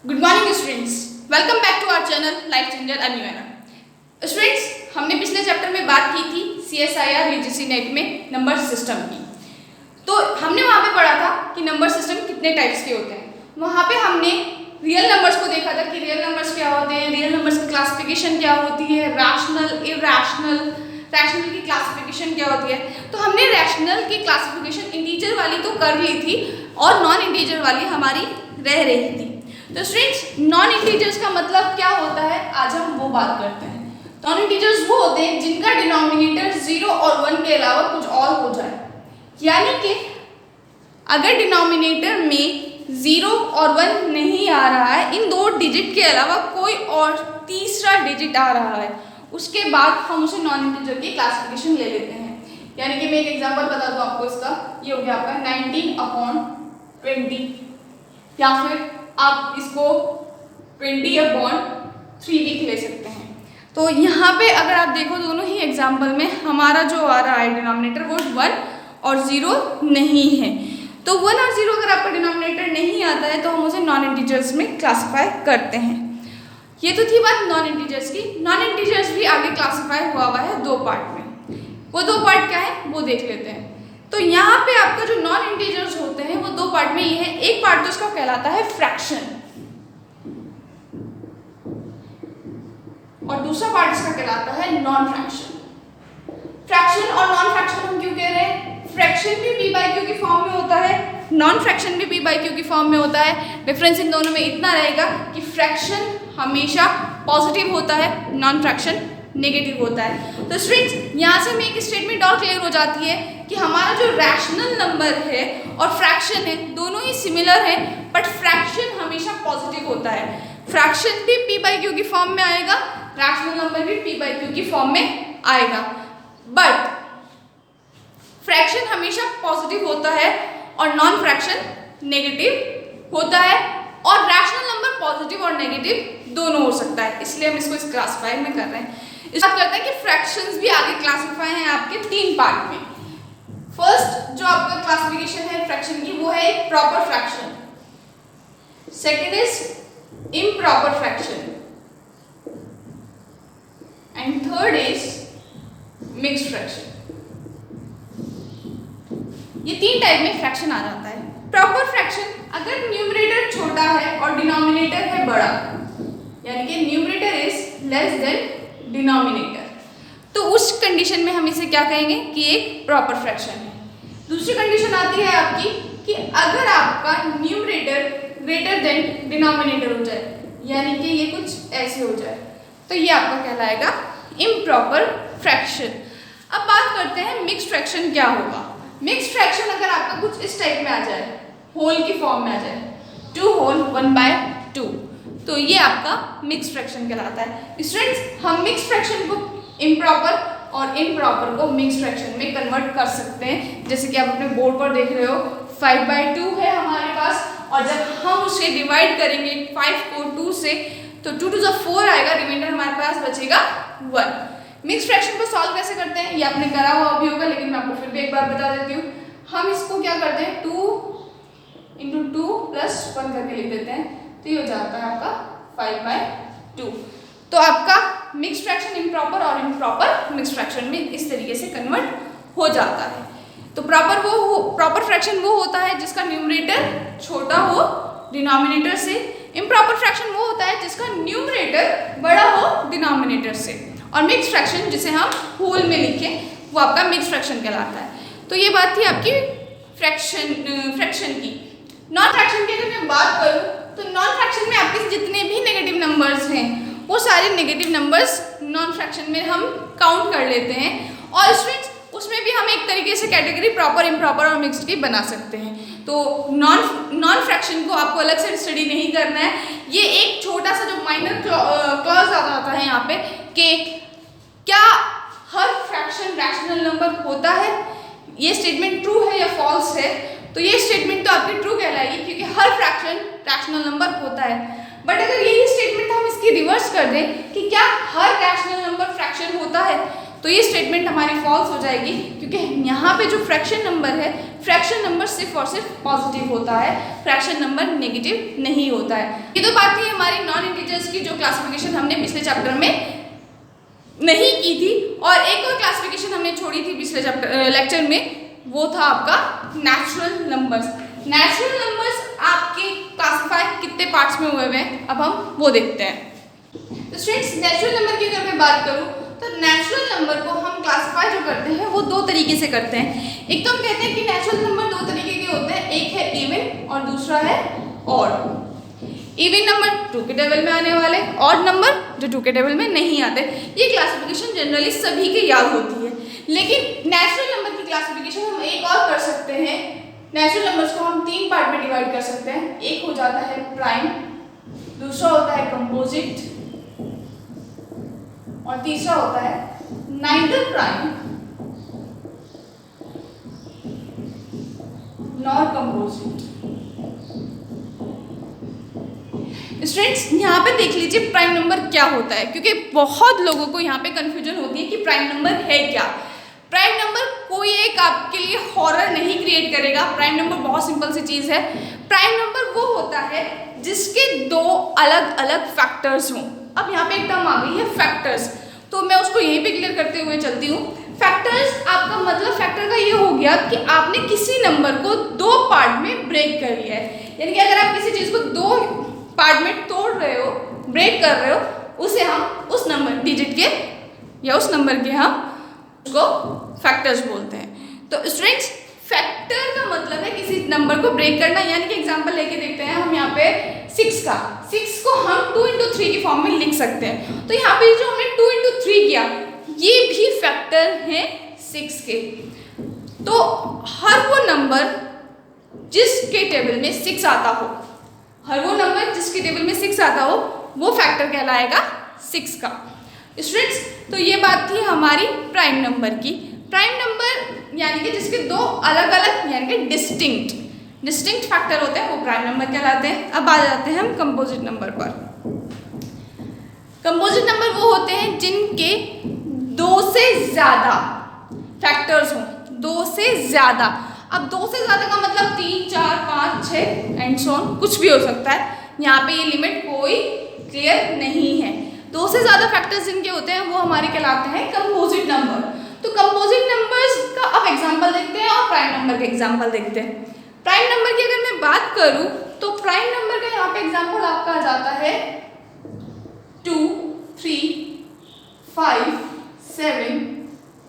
Good morning students, welcome back to our channel life changer अन्यूएना। Students, हमने पिछले chapter में बात की थी CSIR UGC नेट में नंबर सिस्टम की। तो हमने वहाँ पे पढ़ा था कि नंबर सिस्टम कितने टाइप्स के होते हैं। वहाँ पे हमने रियल नंबर्स को देखा था कि रियल नंबर्स क्या होते हैं, रियल नंबर्स की क्लासिफिकेशन क्या होती है, रैशनल, इरैशनल, रैशनल की क्लासिफिकेशन क्या होती है। तो हमने रैशनल की क्लासिफिकेशन इंटीजर वाली तो कर ली थी और नॉन इंटीजर वाली हमारी रह रही थी। तो स्टूडेंट्स, नॉन इंटीजर्स का मतलब क्या होता है, आज हम वो बात करते हैं। नॉन इंटीजर्स वो होते हैं जिनका डिनोमिनेटर 0 और 1 के अलावा कुछ और हो जाए। यानी कि अगर डिनोमिनेटर में 0 और 1 नहीं आ रहा है, इन दो डिजिट के अलावा कोई और तीसरा डिजिट आ रहा है, उसके बाद हम उसे नॉन इंटीजर की क्लासिफिकेशन ले लेते हैं। यानी कि मैं एक एग्जांपल बता दूं आपको इसका, ये हो गया आपका 19/20, या फिर आप इसको 20/3 भी ले सकते हैं। तो यहाँ पे अगर आप देखो दोनों ही एग्जाम्पल में हमारा जो आ रहा है डिनोमिनेटर वो 1 और 0 नहीं है। तो 1 और 0 अगर आपका डिनोमिनेटर नहीं आता है तो हम उसे नॉन इंटीजर्स में क्लासिफाई करते हैं। ये तो थी बात नॉन इंटीजर्स की। नॉन इंटीजर्स भी आगे क्लासिफाई हुआ है दो पार्ट में। वो दो पार्ट क्या है वो देख लेते हैं। तो यहाँ पे आपका जो नॉन इंटीजर्स होते हैं वो दो पार्ट में ये है। एक पार्ट तो इसका कहलाता है फ्रैक्शन और दूसरा पार्ट इसका कहलाता है नॉन फ्रैक्शन। फ्रैक्शन और नॉन फ्रैक्शन हम क्यों कह रहे हैं? फ्रैक्शन भी p/q की फॉर्म में होता है, नॉन फ्रैक्शन भी p/q की फॉर्म में होता है। डिफरेंस इन दोनों में इतना रहेगा कि फ्रैक्शन हमेशा पॉजिटिव होता है, नॉन फ्रैक्शन नेगेटिव होता है। तो स्टूडेंट्स, यहाँ से हमें एक स्टेटमेंट और क्लियर हो जाती है कि हमारा जो रैशनल नंबर है और फ्रैक्शन है दोनों ही सिमिलर है, बट फ्रैक्शन हमेशा पॉजिटिव होता है। फ्रैक्शन भी p/q की फॉर्म में आएगा, रैशनल नंबर भी p/q की फॉर्म में आएगा, बट फ्रैक्शन हमेशा पॉजिटिव होता है और नॉन फ्रैक्शन नेगेटिव होता है, और रैशनल नंबर पॉजिटिव और नेगेटिव दोनों हो सकता है। इसलिए हम इसको इस क्लासिफाई में कर रहे हैं। इस बात करते हैं कि फ्रैक्शंस भी आगे क्लासिफाई हैं आपके 3 पार्ट में। फर्स्ट जो आपका क्लासिफिकेशन है फ्रैक्शन की वो है proper fraction, second is improper fraction and third is mixed fraction. ये 3 टाइप में फ्रैक्शन आ जाता है। प्रॉपर फ्रैक्शन अगर न्यूमरेटर छोटा है और डिनोमिनेटर है बड़ा, यानी कि numerator is less than denominator, तो उस कंडीशन में हम इसे क्या कहेंगे कि एक प्रॉपर फ्रैक्शन है। दूसरी कंडीशन आती है आपकी कि अगर आपका न्यूमरेटर ग्रेटर देन डिनोमिनेटर हो जाए, यानी कि ये कुछ ऐसे हो जाए, तो ये आपका कहलाएगा इम्प्रॉपर फ्रैक्शन। अब बात करते हैं मिक्स्ड फ्रैक्शन क्या होगा। मिक्स्ड फ्रैक्शन अगर आपका कुछ इस टाइप में आ जाए, होल की फॉर्म में आ जाए, 2 होल 1/2, तो ये आपका मिक्स्ड फ्रैक्शन कहलाता है। स्टूडेंट्स, हम मिक्स्ड फ्रैक्शन को इम्प्रॉपर और इम्प्रॉपर को मिक्स्ड फ्रैक्शन में कन्वर्ट कर सकते हैं। जैसे कि आप अपने बोर्ड पर देख रहे हो 5/2 है हमारे पास, और जब हम उसे डिवाइड करेंगे 5 को 2 से तो 2 to the 4 आएगा, रिमाइंडर हमारे पास बचेगा 1। मिक्स्ड फ्रैक्शन को सॉल्व कैसे करते हैं ये आपने करा हुआ भी होगा, लेकिन मैं आपको फिर भी एक बार बता देती हूँ। हम इसको क्या करते हैं 2 × 2 + 1 करके लिख देते हैं, तो ये हो जाता है आपका 5/2। तो आपका मिक्स्ड फ्रैक्शन इम्प्रॉपर और इम्प्रॉपर मिक्स्ड फ्रैक्शन में इस तरीके से कन्वर्ट हो जाता है। तो प्रॉपर फ्रैक्शन वो होता है जिसका न्यूमरेटर छोटा हो डिनोमिनेटर से, इम्प्रॉपर फ्रैक्शन वो होता है जिसका न्यूमरेटर बड़ा हो डिनोमिनेटर से, और मिक्स्ड फ्रैक्शन जिसे हम होल में लिखें वो आपका मिक्स्ड फ्रैक्शन कहलाता है। तो ये बात थी आपकी फ्रैक्शन की। नॉन फ्रैक्शन की अगर मैं बात करूँ तो नॉन फ्रैक्शन में आपके जितने भी नेगेटिव नंबर्स हैं वो सारे नेगेटिव नंबर्स नॉन फ्रैक्शन में हम काउंट कर लेते हैं, और स्टूडेंट्स उसमें भी हम एक तरीके से कैटेगरी प्रॉपर, इम्प्रॉपर और मिक्स्ड की बना सकते हैं। तो नॉन फ्रैक्शन को आपको अलग से स्टडी नहीं करना है। ये एक छोटा सा जो माइनर क्लॉज आ जाता है यहाँ पे कि क्या हर फ्रैक्शन रैशनल नंबर होता है, ये स्टेटमेंट ट्रू है या फॉल्स है। तो ये स्टेटमेंट तो आपकी ट्रू कहलाएगी क्योंकि हर फ्रैक्शन रैशनल नंबर होता है। बट अगर यही स्टेटमेंट हम इसकी रिवर्स कर दें कि क्या हर रैशनल नंबर फ्रैक्शन होता है, तो ये स्टेटमेंट हमारी फॉल्स हो जाएगी, क्योंकि यहाँ पे जो फ्रैक्शन नंबर है, फ्रैक्शन नंबर सिर्फ और सिर्फ पॉजिटिव होता है, फ्रैक्शन नंबर नेगेटिव नहीं होता है। ये तो बात थी हमारी नॉन इंटीजर्स की, जो क्लासिफिकेशन हमने पिछले चैप्टर में नहीं की थी। और एक और क्लासिफिकेशन हमने छोड़ी थी पिछले लेक्चर में, वो था आपका नेचुरल नंबर्स। नेचुरल नंबर्स आपके क्लासिफाई कितने पार्ट्स में हुए हैं, अब हम वो देखते हैं। तो स्टूडेंट्स, नेचुरल नंबर की अगर मैं बात करूँ तो नेचुरल नंबर को हम क्लासिफाई जो करते हैं वो दो तरीके से करते हैं। एक तो हम कहते हैं कि नेचुरल नंबर दो तरीके के होते हैं, एक है इवन और दूसरा है ऑड। इवन नंबर 2 के टेबल में आने वाले, ऑड नंबर जो 2 के टेबल में नहीं आते। ये क्लासिफिकेशन जनरली सभी के याद होती है, लेकिन नेचुरल नंबर की क्लासिफिकेशन हम एक और कर सकते हैं। नेचुरल नंबर्स को हम 3 पार्ट में डिवाइड कर सकते हैं। एक हो जाता है प्राइम, दूसरा होता है कंपोजिट और तीसरा होता है neither prime nor composite. Students, यहाँ पे देख लीजिए प्राइम नंबर क्या होता है, क्योंकि बहुत लोगों को यहाँ पे कंफ्यूजन होती है कि प्राइम नंबर है क्या। प्राइम नंबर कोई एक आपके लिए हॉरर नहीं क्रिएट करेगा। प्राइम नंबर बहुत सिंपल सी चीज़ है। प्राइम नंबर वो होता है जिसके दो अलग अलग फैक्टर्स हों। अब यहाँ पे एक टर्म आ गई है फैक्टर्स, तो मैं उसको यहीं पे क्लियर करते हुए चलती हूँ। फैक्टर्स, आपका मतलब फैक्टर का ये हो गया कि आपने किसी नंबर को 2 पार्ट में ब्रेक कर लिया है। यानी कि अगर आप किसी चीज़ को 2 पार्ट में तोड़ रहे हो, ब्रेक कर रहे हो, उसे हम उस नंबर डिजिट के या उस नंबर के हम उसको फैक्टर्स बोलते हैं। तो स्टूडेंट्स, फैक्टर का मतलब है किसी नंबर को ब्रेक करना। यानी कि एग्जांपल लेके देखते हैं हम यहाँ पे 6 का। 6 को हम 2 into 3 की फॉर्म में लिख सकते हैं। तो यहाँ पे जो हमने 2 into 3 किया, ये भी फैक्टर है 6 के। तो हर वो नंबर जिसके टेबल में 6 आता हो, हर वो नंबर जिसके टेबल में 6 आता हो, वो फैक्टर कहलाएगा 6 का। स्टूडेंट्स, तो ये बात थी हमारी प्राइम नंबर की। प्राइम नंबर यानी कि जिसके 2 अलग अलग यानी कि डिस्टिंक्ट फैक्टर होते हैं, वो प्राइम नंबर कहलाते हैं। अब आ जाते हैं हम कंपोजिट नंबर पर। कंपोजिट नंबर वो होते हैं जिनके 2 से ज़्यादा फैक्टर्स हों, 2 से ज़्यादा। अब 2 से ज़्यादा का मतलब 3, 4, 5, 6 एंड सो ऑन, कुछ भी हो सकता है। यहाँ पे ये लिमिट कोई क्लियर नहीं है। 2 से ज़्यादा फैक्टर्स जिनके होते हैं वो हमारे कहलाते हैं कंपोजिट नंबर। तो कंपोजिट नंबर्स का अब एग्जांपल देखते हैं और प्राइम नंबर के एग्जांपल देखते हैं। प्राइम नंबर की अगर मैं बात करूं तो प्राइम नंबर का यहाँ पे एग्जांपल आपका आ जाता है 2, 3, 5, 7,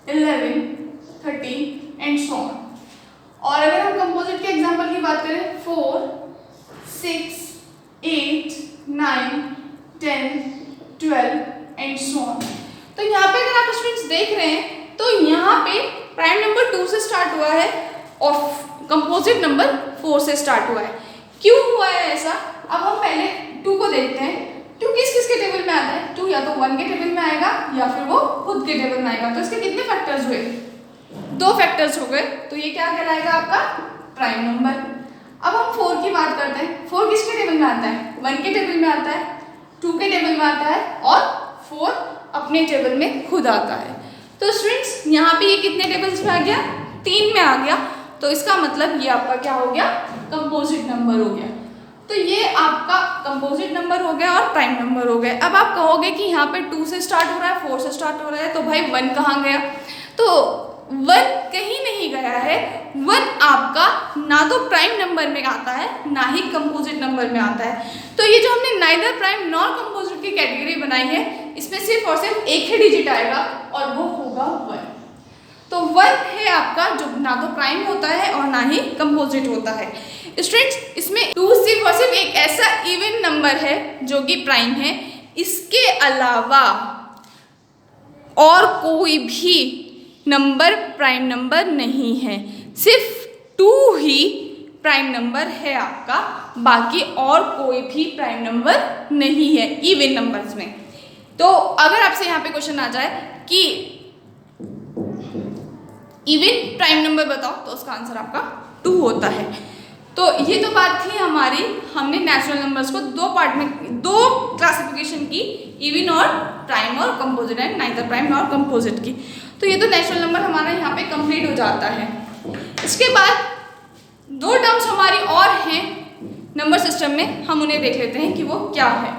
11, 13 एंड सो ऑन। और अगर हम कंपोजिट के एग्जांपल की बात करें 4, 6, 8, 9, 10, 12 एंड सो ऑन। तो यहाँ पे अगर आप स्टूडेंट्स देख रहे हैं तो यहाँ पे प्राइम नंबर 2 से स्टार्ट हुआ है और कंपोजिट नंबर 4 से स्टार्ट हुआ है। क्यों हुआ है ऐसा? अब हम पहले 2 को देखते हैं। 2 किस किस के टेबल में आता है? 2 या तो 1 के टेबल में आएगा या फिर वो खुद के टेबल में आएगा। तो इसके कितने फैक्टर्स हुए? 2 फैक्टर्स हो गए। तो ये क्या कहलाएगा आपका प्राइम नंबर। अब हम 4 की बात करते हैं। 4 किसके टेबल में आता है? 1 के टेबल में आता है, 2 के टेबल में आता है और 4 अपने टेबल में खुद आता है। तो स्टूडेंट्स, यहाँ पे ये कितने टेबल्स में आ गया? 3 में आ गया। तो इसका मतलब ये आपका क्या हो गया? कंपोजिट नंबर हो गया। तो ये आपका कंपोजिट नंबर हो गया और प्राइम नंबर हो गया। अब आप कहोगे कि यहाँ पे 2 से स्टार्ट हो रहा है, 4 से स्टार्ट हो रहा है, तो भाई 1 कहाँ गया? तो 1 कहीं नहीं गया है। 1 आपका ना तो प्राइम नंबर में आता है ना ही कंपोजिट नंबर में आता है। तो ये जो हमने neither prime nor composite key category बनाई है, इसमें सिर्फ और सिर्फ एक ही डिजिट आएगा और वो होगा 1। तो 1 है आपका जो ना तो प्राइम होता है और ना ही कंपोजिट होता है। स्टूडेंट्स, इसमें 2 सिर्फ और सिर्फ एक ऐसा इवन नंबर है जो कि प्राइम है। इसके अलावा और कोई भी नंबर प्राइम नंबर नहीं है। सिर्फ 2 ही प्राइम नंबर है आपका, बाकी और कोई भी प्राइम नंबर नहीं है इवन नंबर्स में। तो अगर आपसे यहाँ पे क्वेश्चन आ जाए कि इवन प्राइम नंबर बताओ, तो उसका आंसर आपका 2 होता है। तो ये तो बात थी हमारी, हमने नेचुरल नंबर्स को 2 पार्ट में 2 क्लासिफिकेशन की इवन और प्राइम और composite and neither prime nor composite key. तो ये तो नेचुरल नंबर हमारा यहाँ पे कंप्लीट हो जाता है। इसके बाद दो टर्म्स हमारी और हैं नंबर सिस्टम में, हम उन्हें देख लेते हैं कि वो क्या है।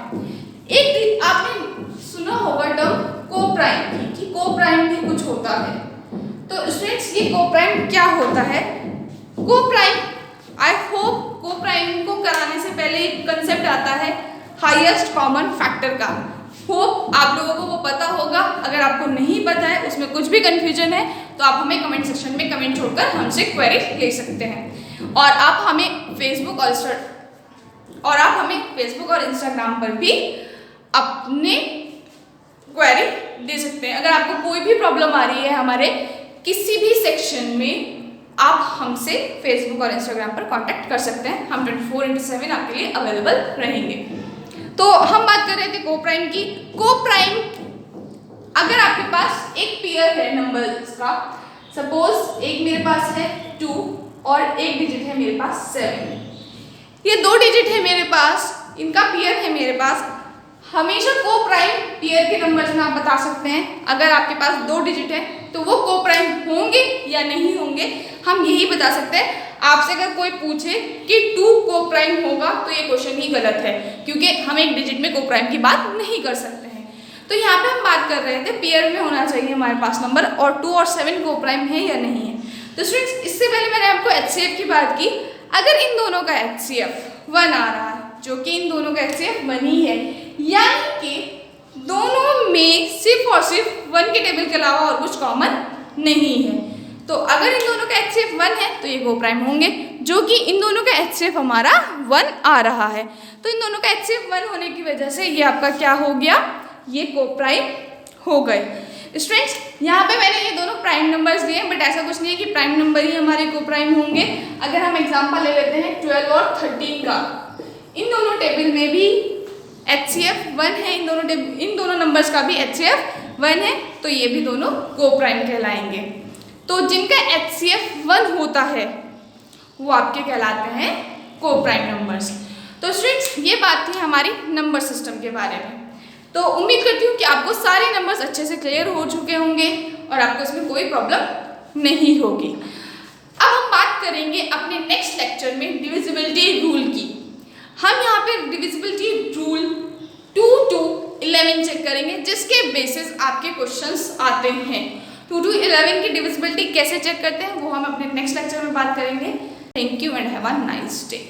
एक आपने सुना होगा टर्म कोप्राइम की, कि कोप्राइम भी कुछ होता है। तो स्टूडेंट्स ये कोप्राइम क्या होता है? कोप्राइम, आई होप कोप्राइम को कराने से पहले एक कंसेप्ट आता है हाईएस्ट कॉमन फैक्टर का। होप आप लोगों को वो पता होगा। अगर आपको नहीं पता है, उसमें कुछ भी कंफ्यूजन है, तो आप हमें कमेंट सेक्शन में कमेंट छोड़कर हमसे क्वेरी ले सकते हैं। और आप हमें फेसबुक और इंस्टाग्राम पर भी अपने क्वेरी दे सकते हैं। अगर आपको कोई भी प्रॉब्लम आ रही है हमारे किसी भी सेक्शन में, आप हमसे फेसबुक और इंस्टाग्राम पर कांटेक्ट कर सकते हैं। हम 24/7 आपके लिए अवेलेबल रहेंगे। तो हम बात कर रहे थे कोप्राइम की। कोप्राइम, अगर आपके पास एक पेयर है नंबर्स का, सपोज एक मेरे पास है 2 और एक डिजिट है मेरे पास 7, ये 2 डिजिट है मेरे पास, इनका पेयर है मेरे पास। हमेशा कोप्राइम पेयर के नंबर्स में आप बता सकते हैं। अगर आपके पास 2 डिजिट है तो वो कोप्राइम होंगे या नहीं होंगे, हम यही बता सकते हैं। आपसे अगर कोई पूछे कि 2 कोप्राइम होगा तो ये क्वेश्चन ही गलत है, क्योंकि हम एक डिजिट में कोप्राइम की बात नहीं कर सकते हैं। तो यहाँ पे हम बात कर रहे थे पेयर में होना चाहिए हमारे पास नंबर, और 2 और 7 कोप्राइम है या नहीं है। तो स्टूडेंट्स, इससे पहले मैंने आपको HCF की बात की। अगर इन दोनों का HCF 1 आ रहा है, जो कि इन दोनों का HCF 1 ही है, यानी कि दोनों में सिर्फ और सिर्फ 1 के टेबल के अलावा और कुछ कॉमन नहीं है। तो अगर इन दोनों का HCF 1 है तो ये कोप्राइम होंगे, जो कि इन दोनों का HCF हमारा 1 आ रहा है। तो इन दोनों का HCF 1 होने की वजह से ये आपका क्या हो गया? ये कोप्राइम हो गए। स्टूडेंट्स, यहाँ पे मैंने ये दोनों प्राइम नंबर्स दिए, बट ऐसा कुछ नहीं है कि प्राइम नंबर ही हमारे कोप्राइम होंगे। अगर हम एग्जांपल ले लेते हैं 12 और 13 का, इन दोनों टेबल में भी HCF 1 है, इन दोनों नंबर्स का भी HCF 1 है, तो ये भी दोनों कोप्राइम कहलाएंगे। तो जिनका HCF 1 होता है वो आपके कहलाते हैं कोप्राइम नंबर्स। तो स्टूडेंट्स, ये बात थी हमारी नंबर सिस्टम के बारे में। तो उम्मीद करती हूँ कि आपको सारे नंबर्स अच्छे से क्लियर हो चुके होंगे और आपको इसमें कोई प्रॉब्लम नहीं होगी। अब हम बात करेंगे अपने नेक्स्ट लेक्चर में डिविजिबिलिटी रूल की। हम यहाँ पे डिविजिबिलिटी रूल 2 to 11 चेक करेंगे, जिसके बेसिस आपके क्वेश्चंस आते हैं। 2 to 11 की डिविजिबिलिटी कैसे चेक करते हैं वो हम अपने नेक्स्ट लेक्चर में बात करेंगे। Thank you and have a nice day.